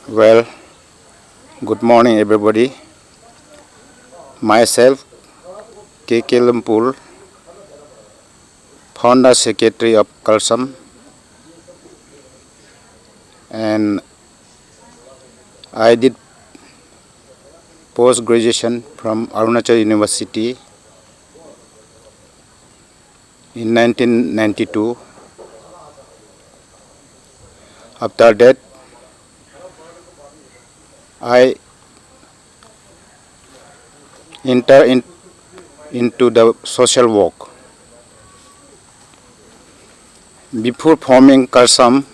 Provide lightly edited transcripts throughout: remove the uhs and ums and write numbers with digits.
Well, good morning, everybody. Myself, K.K. Lumpur, founder secretary of Kalsam, and I did post graduation from Arunachal University in 1992. After that, I entered into the social work. Before forming Kalsam,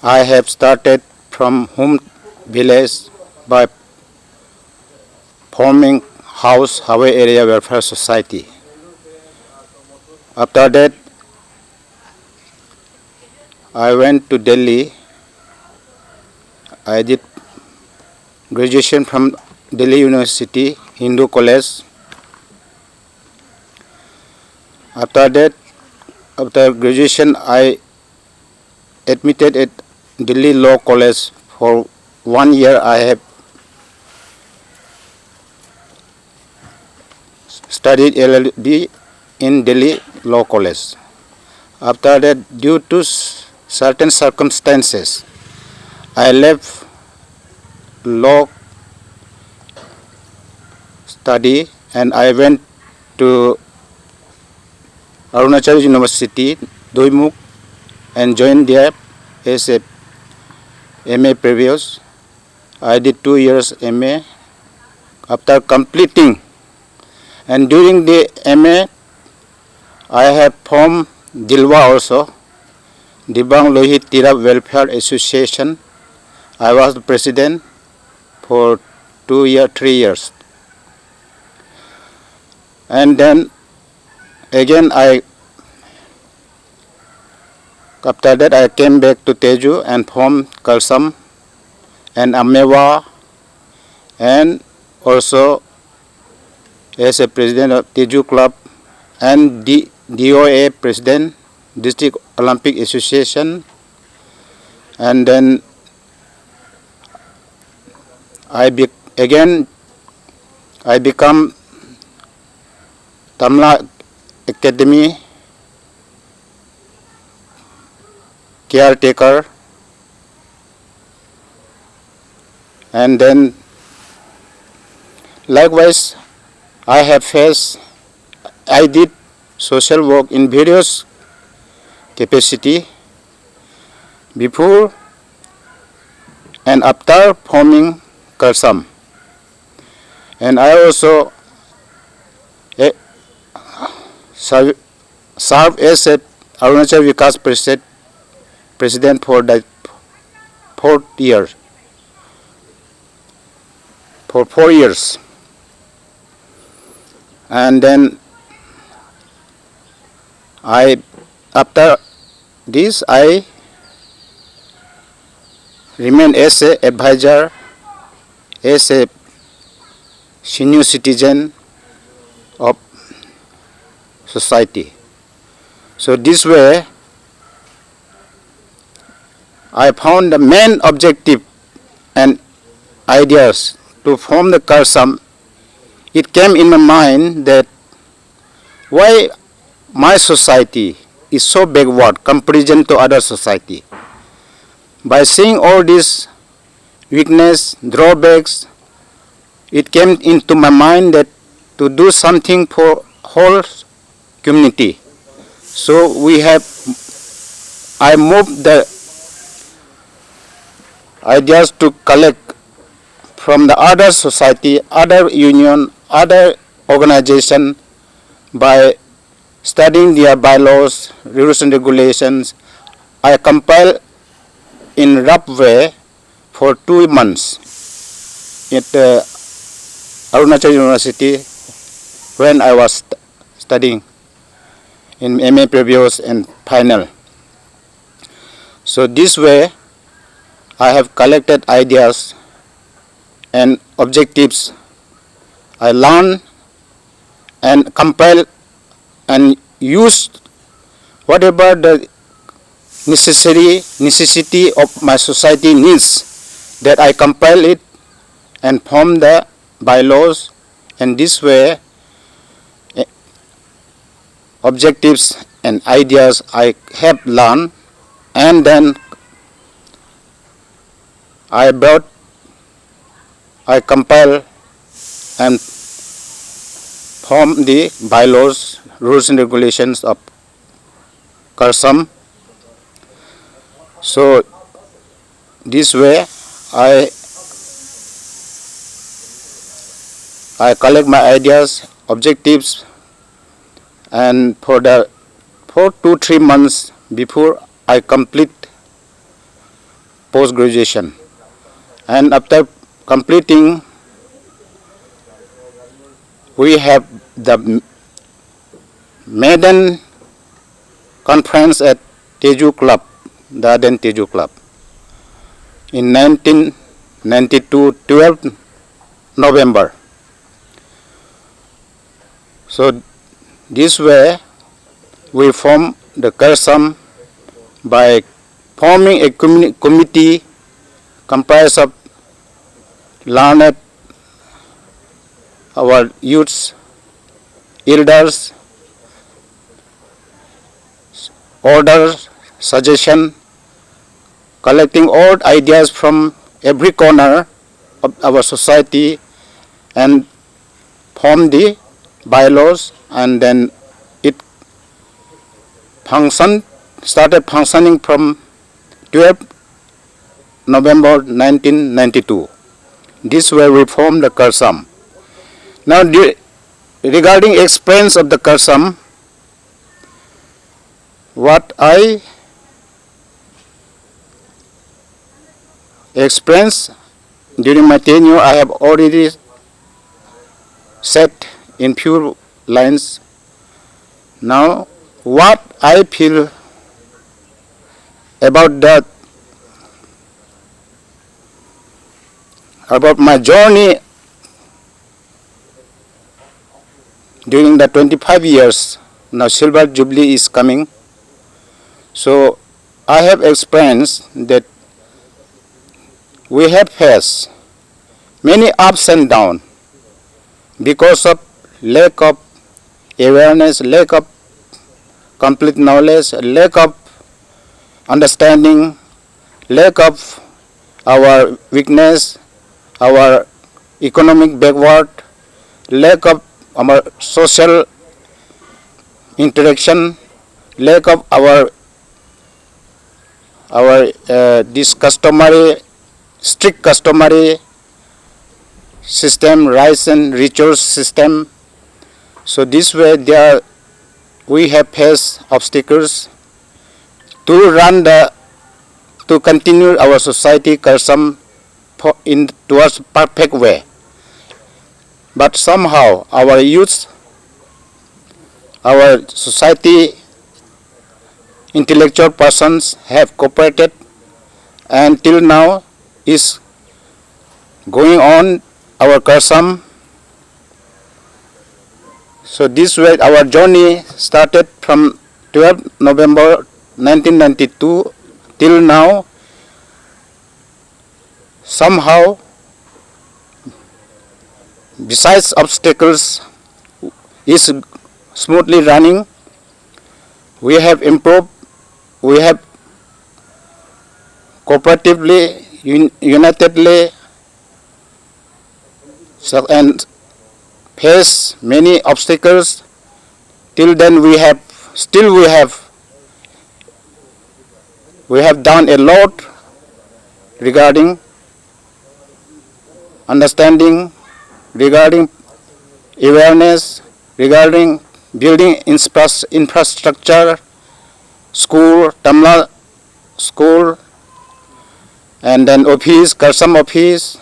I have started from home village by forming House Highway Area Welfare Society. After that, I went to Delhi. I did graduation from Delhi University, Hindu College. After that, after graduation, I admitted at Delhi Law College for 1 year. I have studied LLB in Delhi Law College. After that, due to certain circumstances, I left law study and I went to Arunachal University, Doimuk, and joined there as a MA previous. I did 2 years MA. After completing and during the MA, I have formed Dilwa also, Dibang Lohit Tira Welfare Association. I was the president for 3 years. And then again after that I came back to Teju and formed Kalsam and Amewa, and also as a president of Teju Club and DOA president, District Olympic Association. And then I become Tamla Academy caretaker, and then likewise I did social work in various capacity before and after forming Kalsam. And I also served as a Arunachal Vikas president for the 4th year, for 4 years. And then after this, I remained as a advisor, as a senior citizen of society. So this way, I found the main objective and ideas to form the Kalsam. It came in my mind that why my society is so backward comparison to other society. By seeing all these weakness, drawbacks, it came into my mind that to do something for whole community. So I moved the ideas to collect from the other society, other union, other organization by studying their bylaws, rules and regulations. I compiled in rough way for 2 months at Arunachal University when I was studying in MA previous and final. So this way I have collected ideas and objectives. I learned and compiled and used whatever the necessity of my society needs, that I compile it and form the bylaws, and this way objectives and ideas I have learned, and then I compile and form the bylaws, rules and regulations of Karsam. So this way I collect my ideas, objectives, and for 2 to 3 months before I complete post graduation, and after completing we have the maiden conference at Teju Club, the Aden Teju Club, in 1992, 12 November. So this way we form the Karsam by forming a committee comprised of learned our youths, elders, orders, suggestion, collecting all ideas from every corner of our society, and form the bylaws, and then it started functioning from 12 November 1992. This way we formed the Karsam. Now regarding experience of the Karsam, what I experienced during my tenure, I have already said in few lines. Now what I feel about my journey during the 25 years, now Silver Jubilee is coming. So I have experienced that we have faced many ups and downs because of lack of awareness, lack of complete knowledge, lack of understanding, lack of our weakness, our economic backward, lack of our social interaction, lack of our this strict customary system, rights and rituals system. So this way we have faced obstacles to continue our society Karsam towards perfect way. But somehow our youth, our society intellectual persons have cooperated, and till now is going on our Karsam. So this way our journey started from 12 November 1992 till now. Somehow, besides obstacles, is smoothly running. We have improved, we have cooperatively, unitedly, and face many obstacles. Till then we have done a lot regarding understanding, regarding awareness, regarding building infrastructure, school, Tamla school, and then office, Karsam office,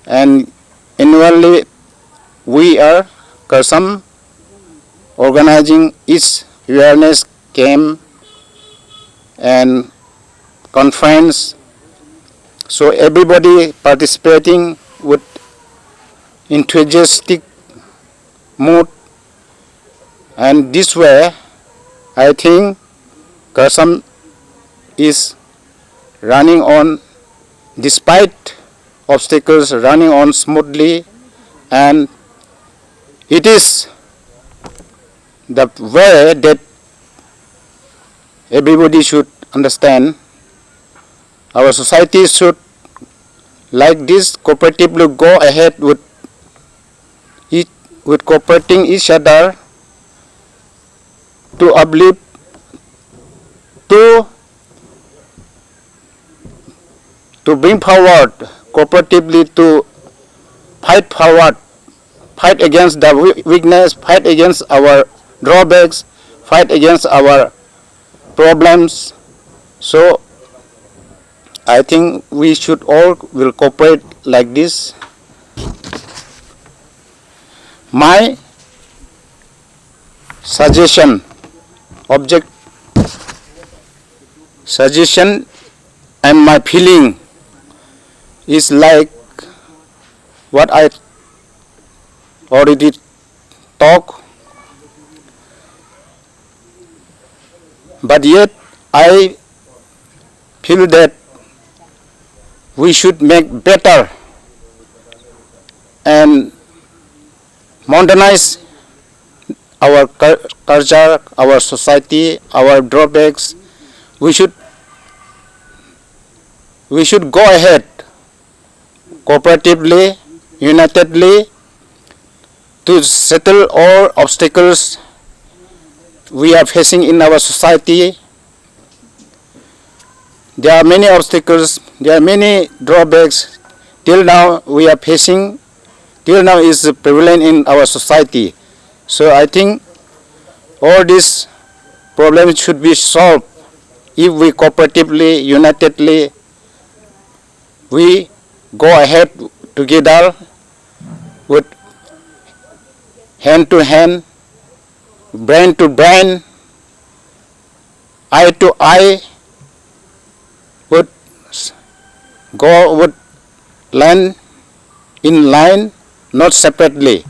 and annually we are Karsam organizing each awareness camp and conference. So everybody participating with enthusiastic mood, and this way I think Karsam is running on despite obstacles, running on smoothly, and it is the way that everybody should understand. Our society should like this cooperatively go ahead with cooperating each other to uplift, to bring forward cooperatively, to fight forward, fight against the weakness, fight against our drawbacks, fight against our problems. So I think we should all will cooperate like this. My suggestion and my feeling is like what I already talked, but yet I feel that we should make better and modernize our culture, our society, our drawbacks. We should go ahead cooperatively, unitedly, to settle all obstacles we are facing in our society. There are many obstacles, there are many drawbacks till now we are facing, till now is prevalent in our society. So I think all these problems should be solved if we cooperatively, unitedly, we go ahead together with hand to hand, brain to brain, eye to eye, would go would line in line, not separately.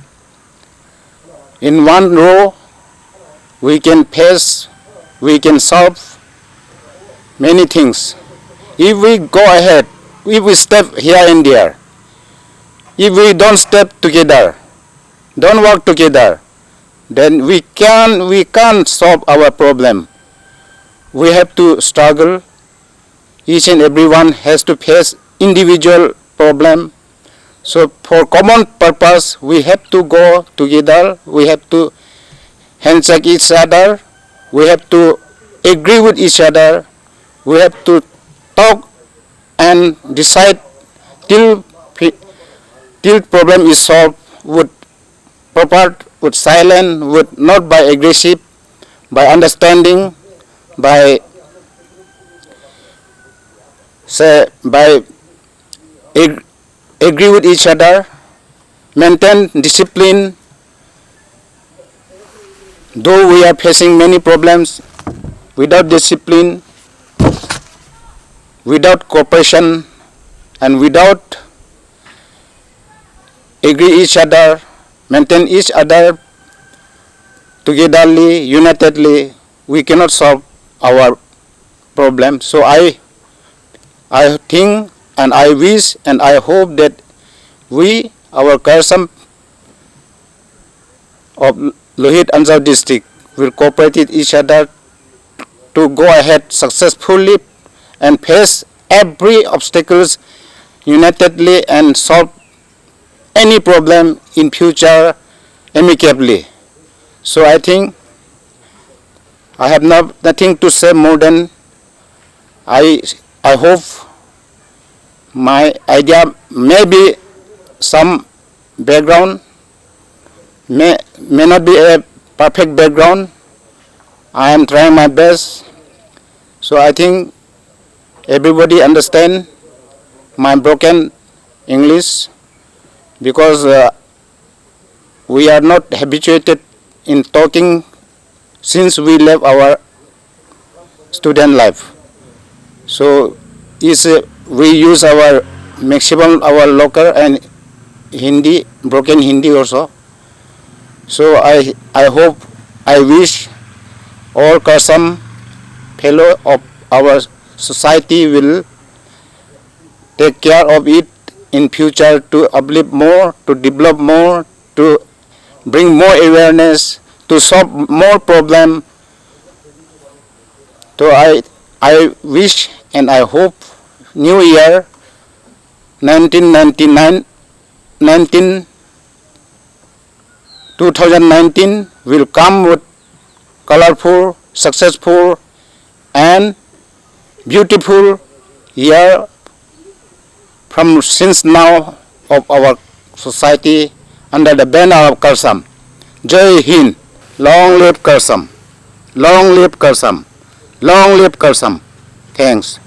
In one row, we can face, we can solve many things. If we go ahead, if we step here and there, if we don't step together, don't work together, then we can't solve our problem. We have to struggle. Each and everyone has to face individual problem. So for common purpose, we have to go together. We have to handshake each other. We have to agree with each other. We have to talk and decide till problem is solved with proper, with silence, with not by aggressive, by understanding, by agree with each other, maintain discipline. Though we are facing many problems, without discipline, without cooperation, and without agree each other, maintain each other togetherly, unitedly, we cannot solve our problem. So I think and I wish and I hope that we, our Karsam of Lohit Anjar district, will cooperate with each other to go ahead successfully and face every obstacles unitedly and solve any problem in future amicably. So I think I have nothing to say more than I hope my idea may be some background, may not be a perfect background. I am trying my best. So I think everybody understand my broken English, because we are not habituated in talking since we left our student life. So we use our maximum our local and Hindi, broken Hindi also. So I hope, I wish all Karsam fellow of our society will take care of it in future to uplift more, to develop more, to bring more awareness, to solve more problem. So I wish and I hope New Year 1999 2019 will come with colorful, successful and beautiful year from since now of our society under the banner of Karsam. Jai Hind. Long live Karsam. Long live Karsam. Long live Karsam. Thanks.